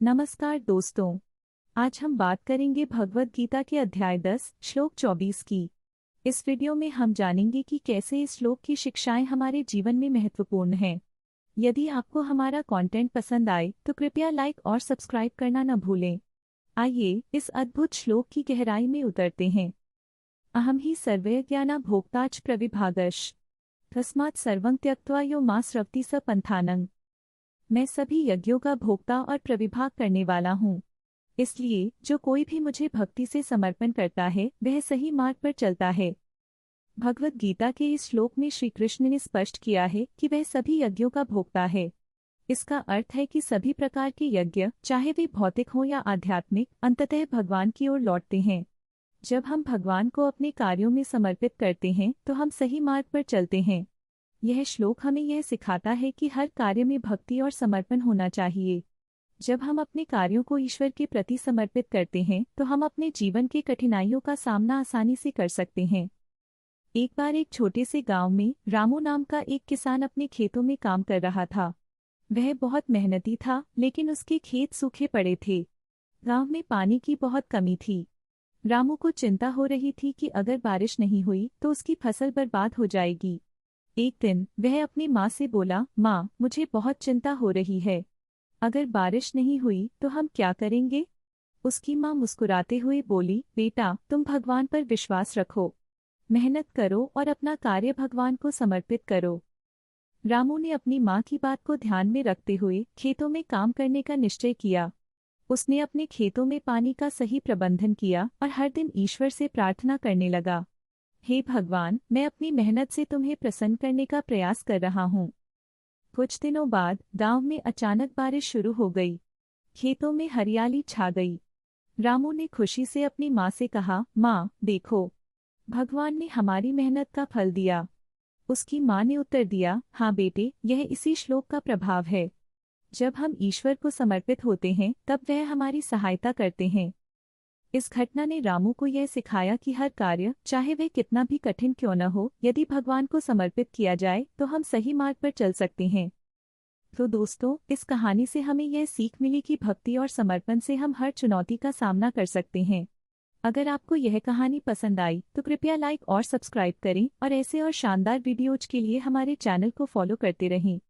नमस्कार दोस्तों। आज हम बात करेंगे भगवद गीता के अध्याय 10 श्लोक 24 की। इस वीडियो में हम जानेंगे कि कैसे इस श्लोक की शिक्षाएं हमारे जीवन में महत्वपूर्ण हैं। यदि आपको हमारा कंटेंट पसंद आए तो कृपया लाइक और सब्सक्राइब करना न भूलें। आइए इस अद्भुत श्लोक की गहराई में उतरते हैं। अहम ही सर्वज्ञ ज्ञाना भोक्ताच प्रविभागश तस्मात् सर्वं त्यक्त्वा यो मां स्रवति स पंथानं। मैं सभी यज्ञों का भोक्ता और प्रविभाग करने वाला हूँ, इसलिए जो कोई भी मुझे भक्ति से समर्पण करता है वह सही मार्ग पर चलता है। भगवद गीता के इस श्लोक में श्री कृष्ण ने स्पष्ट किया है कि वह सभी यज्ञों का भोक्ता है। इसका अर्थ है कि सभी प्रकार के यज्ञ, चाहे वे भौतिक हों या आध्यात्मिक, अंततः भगवान की ओर लौटते हैं। जब हम भगवान को अपने कार्यों में समर्पित करते हैं तो हम सही मार्ग पर चलते हैं। यह श्लोक हमें यह सिखाता है कि हर कार्य में भक्ति और समर्पण होना चाहिए। जब हम अपने कार्यों को ईश्वर के प्रति समर्पित करते हैं तो हम अपने जीवन की कठिनाइयों का सामना आसानी से कर सकते हैं। एक बार एक छोटे से गांव में रामू नाम का एक किसान अपने खेतों में काम कर रहा था। वह बहुत मेहनती था, लेकिन उसके खेत सूखे पड़े थे। गांव में पानी की बहुत कमी थी। रामू को चिंता हो रही थी कि अगर बारिश नहीं हुई तो उसकी फसल बर्बाद हो जाएगी। एक दिन वह अपनी माँ से बोला, माँ, मुझे बहुत चिंता हो रही है। अगर बारिश नहीं हुई तो हम क्या करेंगे? उसकी माँ मुस्कुराते हुए बोली, बेटा, तुम भगवान पर विश्वास रखो, मेहनत करो और अपना कार्य भगवान को समर्पित करो। रामू ने अपनी माँ की बात को ध्यान में रखते हुए खेतों में काम करने का निश्चय किया। उसने अपने खेतों में पानी का सही प्रबंधन किया और हर दिन ईश्वर से प्रार्थना करने लगा, हे भगवान, मैं अपनी मेहनत से तुम्हें प्रसन्न करने का प्रयास कर रहा हूँ। कुछ दिनों बाद गांव में अचानक बारिश शुरू हो गई। खेतों में हरियाली छा गई। रामू ने खुशी से अपनी माँ से कहा, माँ, देखो, भगवान ने हमारी मेहनत का फल दिया। उसकी माँ ने उत्तर दिया, हाँ बेटे, यह इसी श्लोक का प्रभाव है। जब हम ईश्वर को समर्पित होते हैं तब वह हमारी सहायता करते हैं। इस घटना ने रामू को यह सिखाया कि हर कार्य, चाहे वह कितना भी कठिन क्यों न हो, यदि भगवान को समर्पित किया जाए तो हम सही मार्ग पर चल सकते हैं। तो दोस्तों, इस कहानी से हमें यह सीख मिली कि भक्ति और समर्पण से हम हर चुनौती का सामना कर सकते हैं। अगर आपको यह कहानी पसंद आई तो कृपया लाइक और सब्सक्राइब करें और ऐसे और शानदार वीडियोज के लिए हमारे चैनल को फॉलो करते रहें।